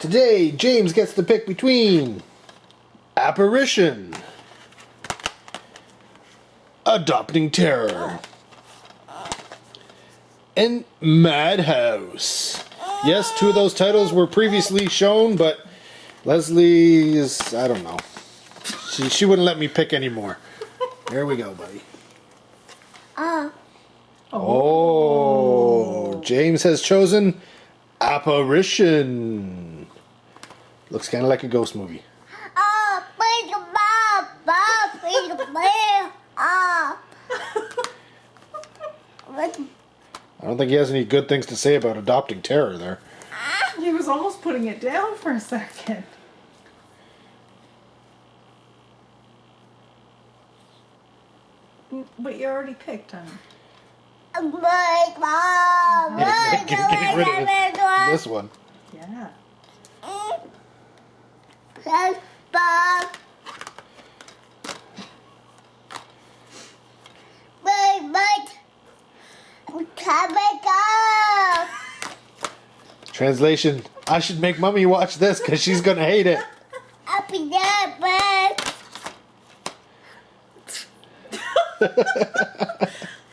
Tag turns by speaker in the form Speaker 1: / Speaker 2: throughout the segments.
Speaker 1: Today, James gets to pick between Apparition, Adopting Terror, and Madhouse. Yes, two of those titles were previously shown, but Lesley is, I don't know. She wouldn't let me pick anymore. There we go, buddy. Oh, James has chosen Apparition. Looks kind of like a ghost movie. I don't think he has any good things to say about Adopting Terror there.
Speaker 2: He was almost putting it down for a second. But you already picked, honey.
Speaker 1: Get rid of this one.
Speaker 2: Yeah.
Speaker 1: Translation, I should make Mummy watch this because she's going to hate it.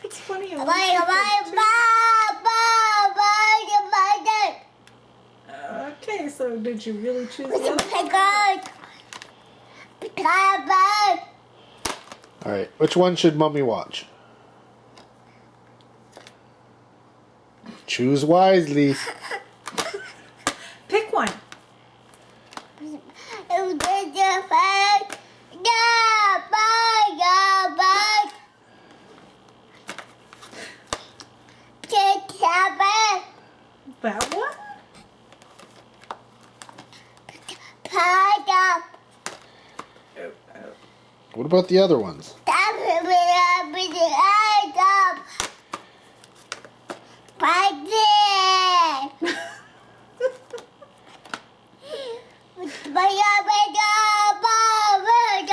Speaker 2: It's funny. Okay, so did you really choose the other?
Speaker 1: Alright, which one should Mummy watch? Choose wisely.
Speaker 2: Pick one. That one?
Speaker 1: What about the other ones?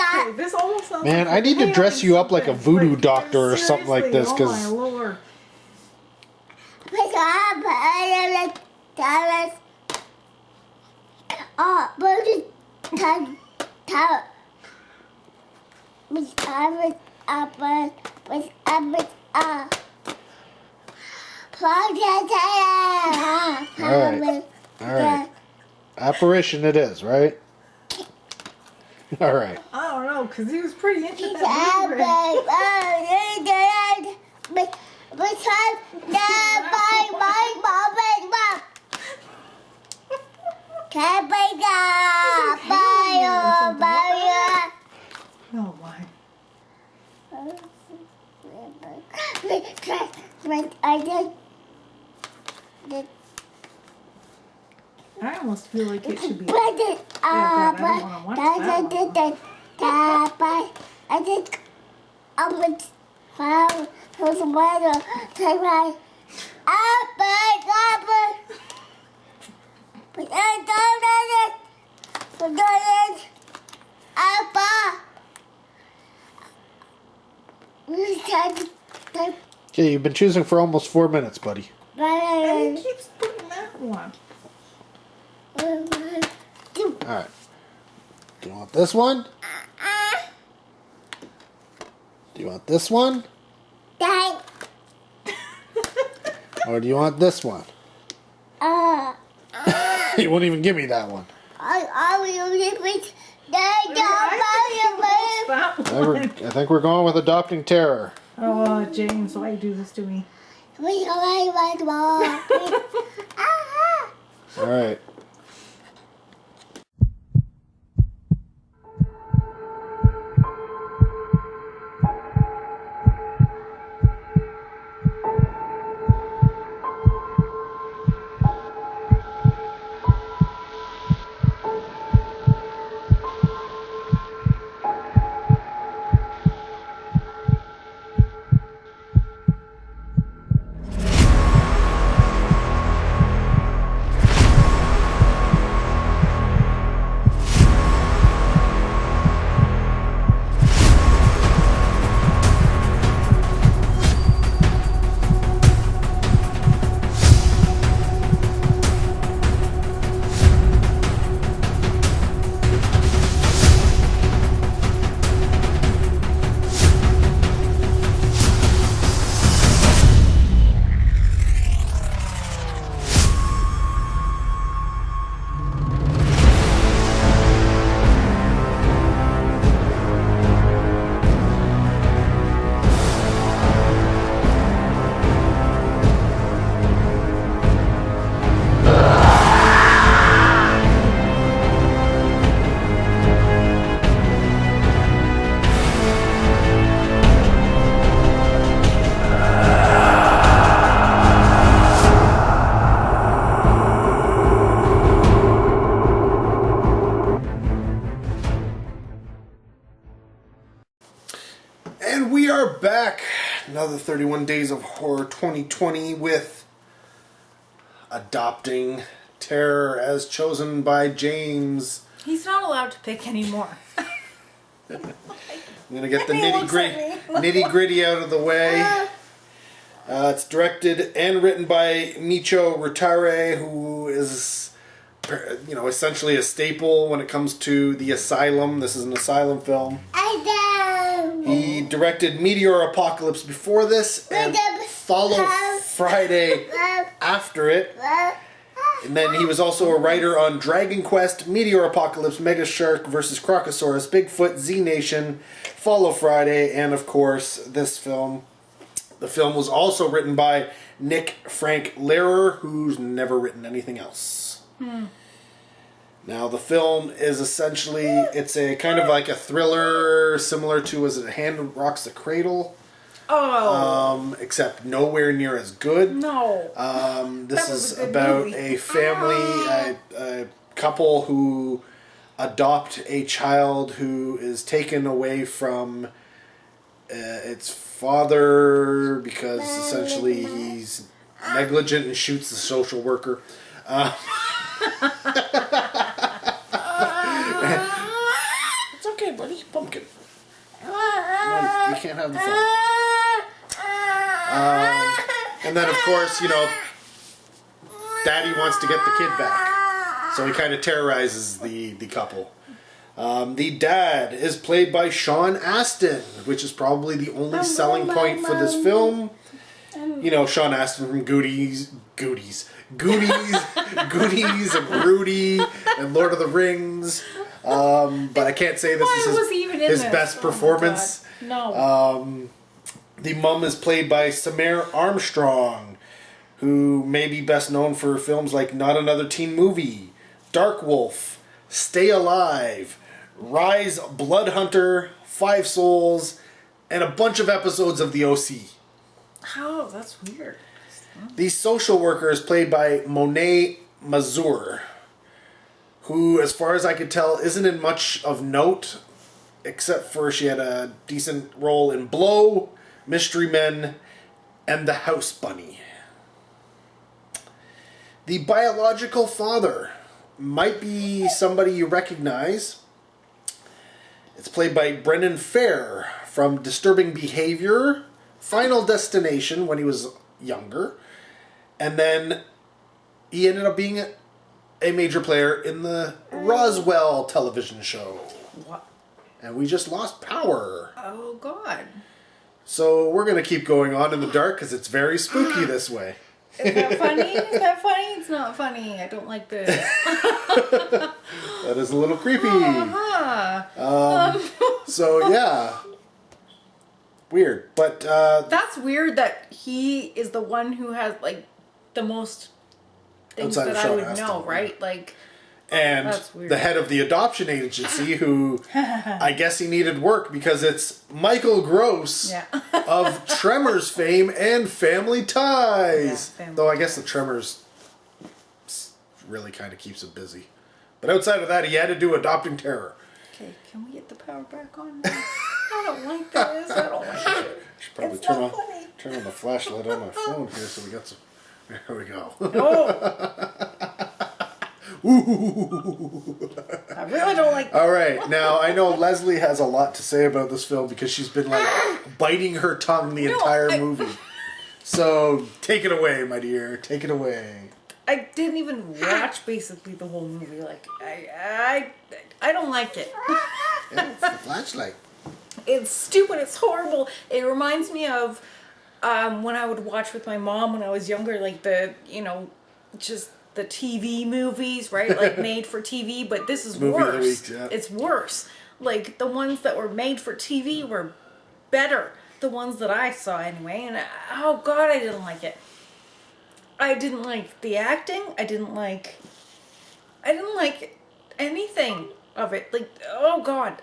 Speaker 2: Okay, this almost sounds
Speaker 1: Man,
Speaker 2: like
Speaker 1: I need to dress you up like a voodoo
Speaker 2: Like,
Speaker 1: doctor or something like this,
Speaker 2: seriously,
Speaker 1: because
Speaker 2: oh my lord.
Speaker 1: Alright. Apparition it is, right? Alright.
Speaker 2: I don't know, because he was pretty into that. Oh my. I almost feel like it should be. Yeah, but I don't want to watch that one.
Speaker 1: Okay, you've been choosing for almost 4 minutes, buddy.
Speaker 2: And he keeps putting that one.
Speaker 1: Alright. Do you want this one? Do you want this one? Or do you want this one? You won't even give me that one. I think we're going with Adopting Terror.
Speaker 2: Oh, James, why you do this to me?
Speaker 1: Alright. another 31 Days of Horror 2020 with Adopting Terror as chosen by James.
Speaker 2: He's not allowed to pick anymore.
Speaker 1: I'm going to get the nitty gritty out of the way. It's directed and written by Micho Rutare, who is, essentially a staple when it comes to the Asylum. This is an Asylum film. He directed Meteor Apocalypse before this and Follow Friday after it. And then he was also a writer on Dragon Quest, Meteor Apocalypse, Mega Shark vs. Crocosaurus, Bigfoot, Z Nation, Follow Friday, and of course this film. The film was also written by Nick Frank Lehrer, who's never written anything else. Now the film is essentially, it's a kind of like a thriller similar to, was it A Hand Rocks the Cradle?
Speaker 2: Oh.
Speaker 1: Except nowhere near as good.
Speaker 2: No.
Speaker 1: This is about a family, a couple who adopt a child who is taken away from its father because essentially he's negligent and shoots the social worker. It's okay, buddy. Pumpkin. No, you can't have the phone. And then, of course, Daddy wants to get the kid back. So he kind of terrorizes the couple. The dad is played by Sean Astin, which is probably the only selling point for this film. Sean Astin from Goonies, and Rudy, and Lord of the Rings. But I can't say this is his best performance.
Speaker 2: No.
Speaker 1: The mum is played by Samir Armstrong, who may be best known for films like Not Another Teen Movie, Dark Wolf, Stay Alive, Rise, Blood Hunter, Five Souls, and a bunch of episodes of The O.C.
Speaker 2: Oh, that's weird.
Speaker 1: The social worker is played by Monet Mazur, who, as far as I could tell, isn't in much of note, except for she had a decent role in Blow, Mystery Men, and The House Bunny. The biological father might be somebody you recognize. It's played by Brendan Fair from Disturbing Behavior, Final Destination when he was younger, and then he ended up being a major player in the Roswell television show.
Speaker 2: What?
Speaker 1: And we just lost power.
Speaker 2: Oh, God.
Speaker 1: So we're going to keep going on in the dark because it's very spooky this way.
Speaker 2: Is that funny? Is that funny? It's not funny. I don't like this.
Speaker 1: That is a little creepy.
Speaker 2: Uh-huh.
Speaker 1: So, yeah. Weird. But
Speaker 2: that's weird that he is the one who has, the most things
Speaker 1: Outside of
Speaker 2: that I
Speaker 1: Sean
Speaker 2: would
Speaker 1: Astin,
Speaker 2: know,
Speaker 1: right?
Speaker 2: right?
Speaker 1: And
Speaker 2: That's weird.
Speaker 1: the head of the adoption agency, who I guess he needed work because it's Michael Gross of Tremors fame and Family Ties.
Speaker 2: Yeah,
Speaker 1: Though I guess the Tremors really kind of keeps him busy. But outside of that, he had to do Adopting Terror.
Speaker 2: Okay, can we get the power back on? I don't like this. I don't like it.
Speaker 1: Should probably
Speaker 2: It's not funny.
Speaker 1: turn on the flashlight on my phone here so we got some. There we go.
Speaker 2: I really don't like
Speaker 1: All right, now I know Lesley has a lot to say about this film because she's been biting her tongue the entire movie. So take it away, my dear. Take it away.
Speaker 2: I didn't even watch basically the whole movie. I don't like it.
Speaker 1: Yeah, it's the flashlight.
Speaker 2: It's stupid. It's horrible. It reminds me of when I would watch with my mom when I was younger, just the TV movies, right? Made for TV, but this is
Speaker 1: Movie
Speaker 2: worse.
Speaker 1: of the week, yeah.
Speaker 2: It's worse. The ones that were made for TV were better. The ones that I saw anyway, and oh God, I didn't like it. I didn't like the acting. I didn't like anything of it. Oh God,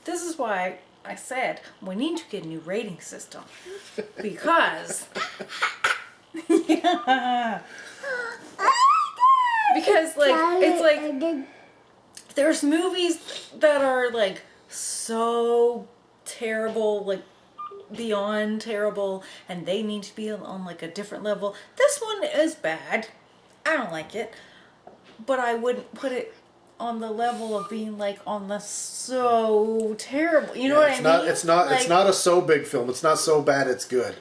Speaker 2: this is why I said we need to get a new rating system because because it's there's movies that are so terrible, beyond terrible, and they need to be on like a different level. This one is bad. I don't like it, but I wouldn't put it on the level of being like on the so terrible. You know what I mean?
Speaker 1: It's not.
Speaker 2: Like,
Speaker 1: it's not a so big film. It's not so bad. It's good.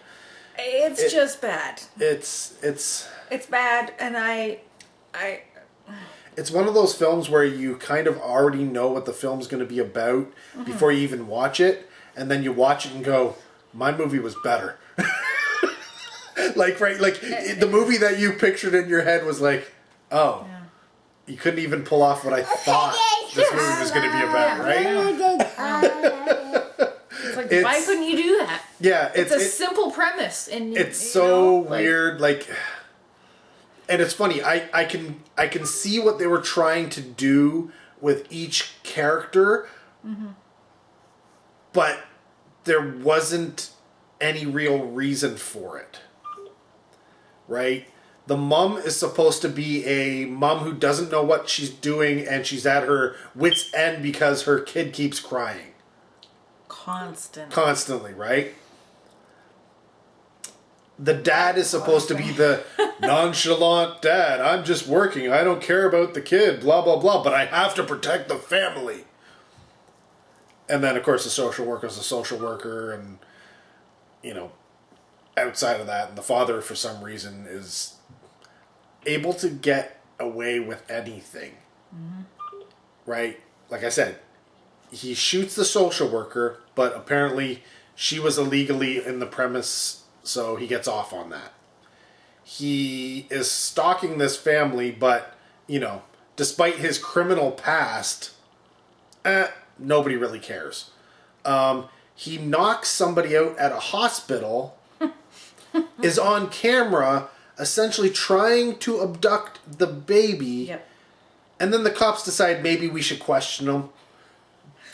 Speaker 2: It's just bad.
Speaker 1: It's
Speaker 2: bad, and I.
Speaker 1: It's one of those films where you kind of already know what the film's going to be about before you even watch it, and then you watch it and go, "My movie was better." The movie that you pictured in your head was like, "Oh, you couldn't even pull off what I thought this movie was going to be about, right?"
Speaker 2: It's like, why couldn't you do that?
Speaker 1: Yeah,
Speaker 2: it's a simple premise, and
Speaker 1: it's so weird, and it's funny. I can see what they were trying to do with each character, but there wasn't any real reason for it. Right? The mom is supposed to be a mom who doesn't know what she's doing, and she's at her wit's end because her kid keeps crying. Constantly, right? The dad is supposed to be the nonchalant dad. I'm just working. I don't care about the kid, blah, blah, blah, but I have to protect the family. And then, of course, the social worker is a social worker, and, outside of that, and the father, for some reason, is able to get away with anything. Right? Like I said, he shoots the social worker, but apparently she was illegally in the premise, so he gets off on that. He is stalking this family, but, despite his criminal past, nobody really cares. He knocks somebody out at a hospital, is on camera, essentially trying to abduct the baby, and then the cops decide maybe we should question him.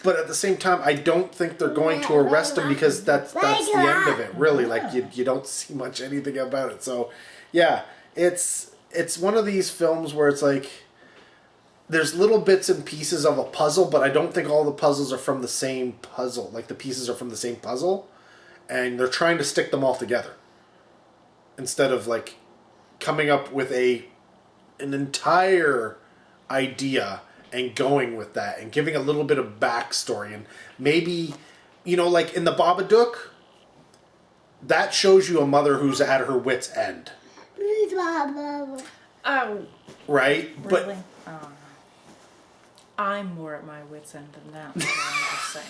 Speaker 1: But at the same time, I don't think they're going to arrest him because that's the end of it, really. Like, you don't see much anything about it. So, yeah, it's one of these films where it's like, there's little bits and pieces of a puzzle, but I don't think all the puzzles are from the same puzzle. Like, the pieces are from the same puzzle, and they're trying to stick them all together. Instead of, coming up with an entire idea and going with that and giving a little bit of backstory, and maybe, like in the Babadook, that shows you a mother who's at her wit's end.
Speaker 2: Oh.
Speaker 1: Right?
Speaker 2: Really?
Speaker 1: But
Speaker 2: I'm more at my wit's end than that. I'm just saying.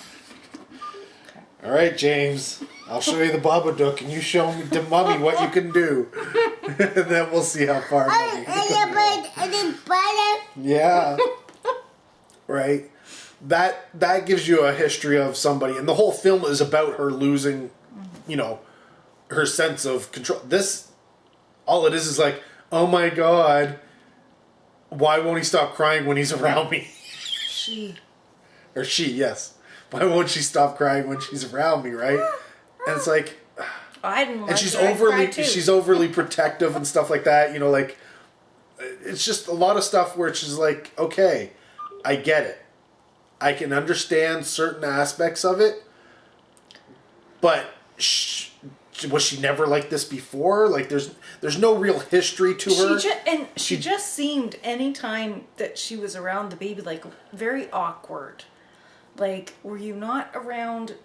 Speaker 2: Okay.
Speaker 1: All right, James. I'll show you the Babadook, and you show me the Mummy what you can do. And then we'll see how far. Yeah. Right? That gives you a history of somebody, and the whole film is about her losing, her sense of control. This, all it is like, oh my God, why won't he stop crying when he's around me? She, yes. Why won't she stop crying when she's around me, right? And it's like,
Speaker 2: I didn't like
Speaker 1: and she's overly protective and stuff like that. It's just a lot of stuff where it's just like, okay, I get it. I can understand certain aspects of it, but was she never like this before? Like, there's no real history to her.
Speaker 2: She just seemed, anytime that she was around the baby, like, very awkward. Like, were you not around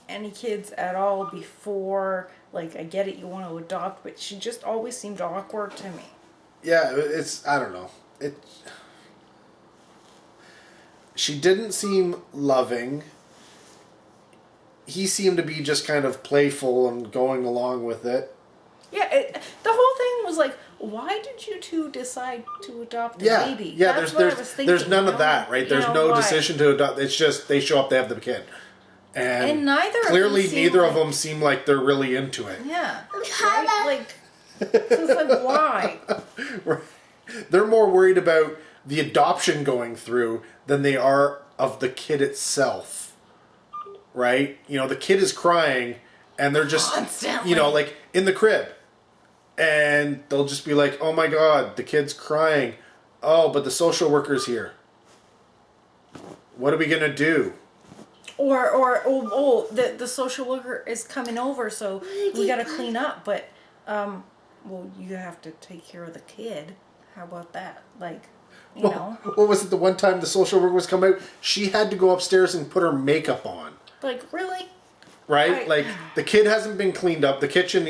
Speaker 2: any kids at all before? Like, I get it, you want to adopt, but she just always seemed awkward to me.
Speaker 1: Yeah, I don't know. She didn't seem loving. He seemed to be just kind of playful and going along with it.
Speaker 2: Yeah, the whole thing was like, why did you two decide to adopt a baby?
Speaker 1: Yeah, there's none of that, right? There's no decision to adopt. It's just they show up, they have the kid. And neither of them seem like they're really into it.
Speaker 2: Yeah. Right? Like, so it's like, why?
Speaker 1: Right. They're more worried about the adoption going through than they are of the kid itself. Right? The kid is crying, and they're just,
Speaker 2: constantly,
Speaker 1: like in the crib. And they'll just be like, oh my God, the kid's crying. Oh, but the social worker's here. What are we going to do?
Speaker 2: The social worker is coming over, so we got to clean up. But, well, you have to take care of the kid. How about that? Like, you know.
Speaker 1: What was it? The one time the social worker was coming out, she had to go upstairs and put her makeup on.
Speaker 2: Like, really?
Speaker 1: Right? Like, the kid hasn't been cleaned up. The kitchen,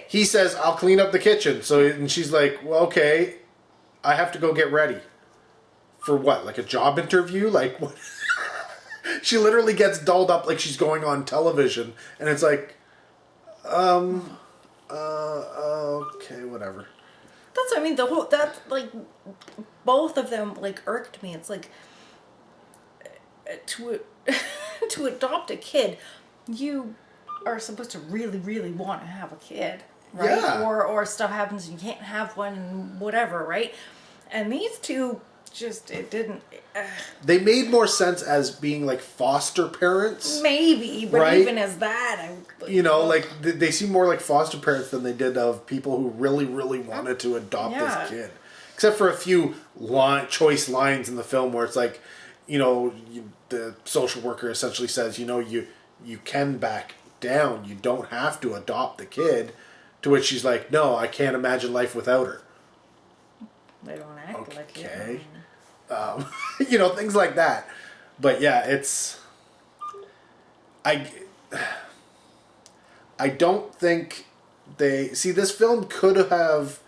Speaker 1: he says, I'll clean up the kitchen. So, and she's like, well, okay, I have to go get ready. For what? Like a job interview? Like, what? She literally gets dolled up like she's going on television. And it's like, okay, whatever.
Speaker 2: That's what I mean. Both of them, like, irked me. It's like, to adopt a kid, you are supposed to really, really want to have a kid, right?
Speaker 1: Yeah.
Speaker 2: Or stuff happens and you can't have one and whatever, right? And these two just, it didn't.
Speaker 1: They made more sense as being like foster parents.
Speaker 2: Maybe, but
Speaker 1: right?
Speaker 2: even as that,
Speaker 1: they seem more like foster parents than they did of people who really, really wanted to adopt this kid. Except for a few choice lines in the film where it's like, the social worker essentially says, you can back down. You don't have to adopt the kid. To which she's like, no, I can't imagine life without her.
Speaker 2: They don't act like it.
Speaker 1: Okay. Things like that. But yeah, I don't think this film could have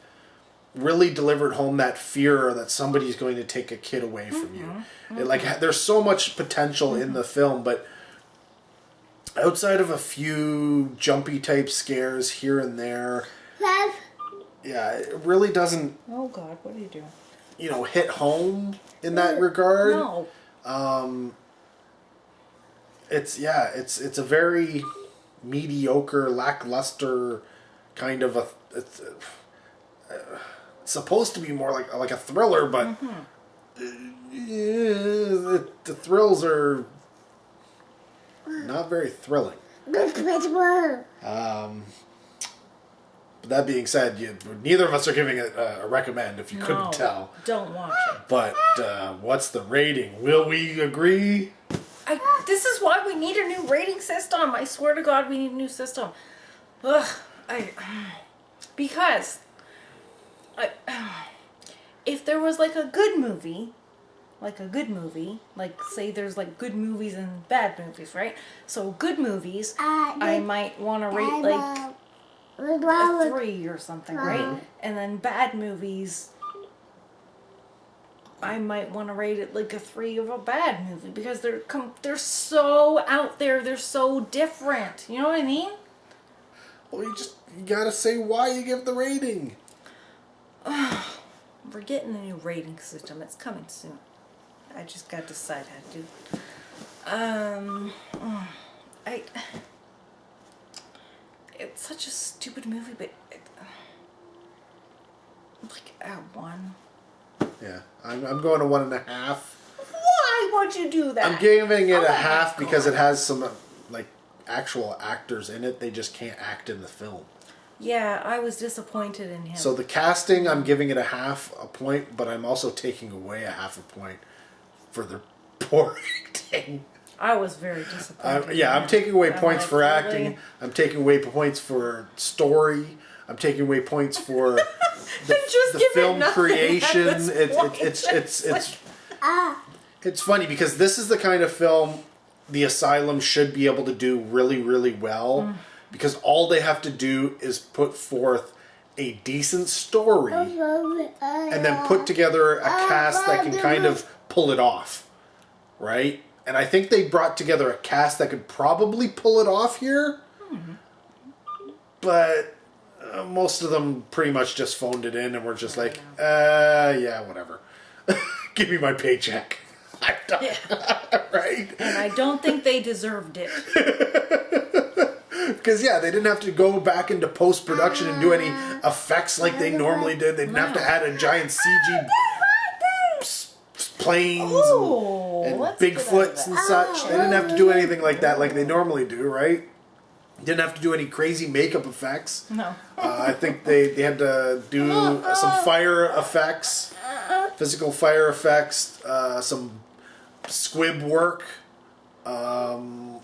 Speaker 1: really delivered home that fear that somebody's going to take a kid away from you. There's so much potential in the film, but outside of a few jumpy type scares here and there, yeah, it really doesn't.
Speaker 2: Oh God, what are you doing?
Speaker 1: Hit home in that regard.
Speaker 2: No.
Speaker 1: It's a very mediocre, lackluster kind of it's supposed to be more like a thriller, but the thrills are not very thrilling. But that being said, neither of us are giving it a recommend, if you couldn't tell.
Speaker 2: Don't watch it.
Speaker 1: But what's the rating? Will we agree?
Speaker 2: This is why we need a new rating system. I swear to God, we need a new system. Because if there was like a good movie, like say there's like good movies and bad movies, right? So good movies, I might want to rate like a 3 or something, right? And then bad movies, I might want to rate it like a 3 of a bad movie because they're so out there, they're so different. You know what I mean?
Speaker 1: Well, you gotta say why you give the rating.
Speaker 2: We're getting a new rating system. It's coming soon. I just got to decide how to do it. It's such a stupid movie, but like at 1.
Speaker 1: Yeah, I'm going to 1.5.
Speaker 2: Why would you do that?
Speaker 1: I'm giving it a half because it has some like actual actors in it. They just can't act in the film.
Speaker 2: Yeah, I was disappointed in him.
Speaker 1: So the casting, I'm giving it a half a point, but I'm also taking away a half a point for the poor acting.
Speaker 2: I was very disappointed.
Speaker 1: I'm taking away points for
Speaker 2: really?
Speaker 1: acting. I'm taking away points for story. I'm taking away points for the film creation. It's funny because this is the kind of film the Asylum should be able to do really, really well. Because all they have to do is put forth a decent story and then put together a cast that can kind of pull it off. Right? And I think they brought together a cast that could probably pull it off here. But most of them pretty much just phoned it in and were just like, yeah, whatever. Give me my paycheck. I'm done. Yeah. Right?
Speaker 2: And I don't think they deserved it.
Speaker 1: Because, they didn't have to go back into post-production and do any effects like they normally did. They didn't have to add a giant CG planes and Bigfoots and such. They didn't have to do anything like that like they normally do, right? Didn't have to do any crazy makeup effects.
Speaker 2: No.
Speaker 1: I think they had to do some fire effects, physical fire effects, some squib work. But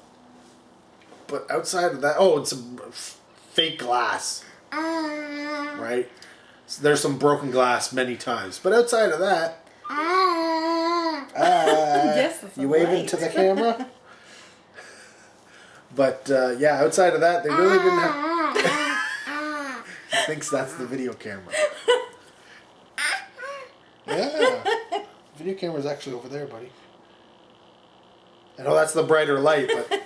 Speaker 1: outside of that, oh, and some fake glass. Right? So there's some broken glass many times. But outside of that...
Speaker 2: Yes, that's
Speaker 1: you waving
Speaker 2: right.
Speaker 1: to the camera? But, yeah, outside of that, they really didn't have... He thinks that's the video camera. Yeah. Video camera's actually over there, buddy. I know that's the brighter light, but...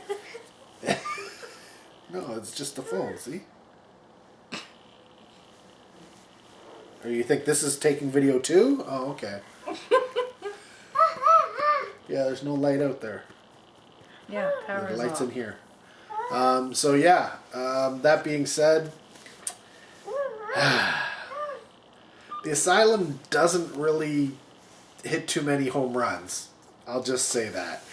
Speaker 1: No, it's just the phone, see? Or you think this is taking video too? Oh, okay. Yeah, there's no light out there.
Speaker 2: Yeah, power
Speaker 1: The
Speaker 2: is
Speaker 1: light's
Speaker 2: off.
Speaker 1: in here. So yeah, that being said, the Asylum doesn't really hit too many home runs. I'll just say that.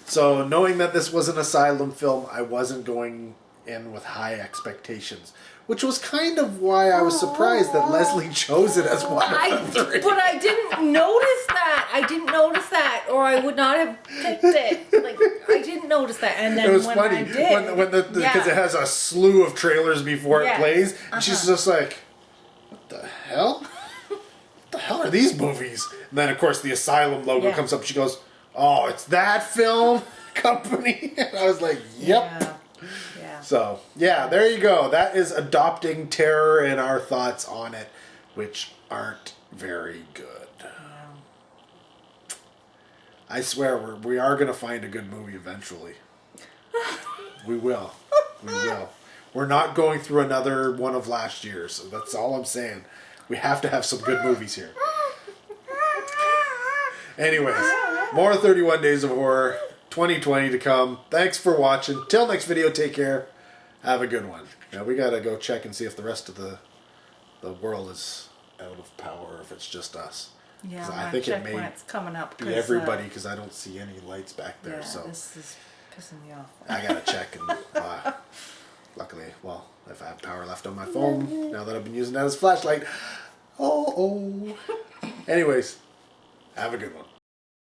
Speaker 1: So knowing that this was an Asylum film, I wasn't going in with high expectations, which was kind of why I was surprised that Lesley chose it as one of the three.
Speaker 2: But I didn't notice that. I didn't notice that, or I would not have picked it. Like, I didn't notice that, and then
Speaker 1: It was
Speaker 2: when
Speaker 1: funny
Speaker 2: I did,
Speaker 1: when because it has a slew of trailers before it
Speaker 2: Yeah.
Speaker 1: plays, and she's just like, "What the hell? What the hell are these movies?" And then of course the Asylum logo
Speaker 2: Yeah.
Speaker 1: comes up. She goes, "Oh, it's that film company." And I was like, "Yep."
Speaker 2: Yeah.
Speaker 1: So yeah, there you go. That is Adopting Terror and our thoughts on it, which aren't very good. I swear we are going to find a good movie eventually. We will. We will. We're not going through another one of last year, so that's all I'm saying. We have to have some good movies here. Anyways, more 31 Days of Horror 2020 to come. Thanks for watching. Till next video, take care. Have a good one. Now we got to go check and see if the rest of the world is out of power or if it's just us.
Speaker 2: Yeah,
Speaker 1: 'Cause
Speaker 2: I'm
Speaker 1: I
Speaker 2: gonna
Speaker 1: think it
Speaker 2: check
Speaker 1: may
Speaker 2: when it's coming up.
Speaker 1: Be everybody because I don't see any lights back there.
Speaker 2: Yeah,
Speaker 1: So
Speaker 2: this is pissing me off.
Speaker 1: I gotta check and luckily, well, if I have power left on my phone now that I've been using that as a flashlight. Oh. Anyways, have a good one.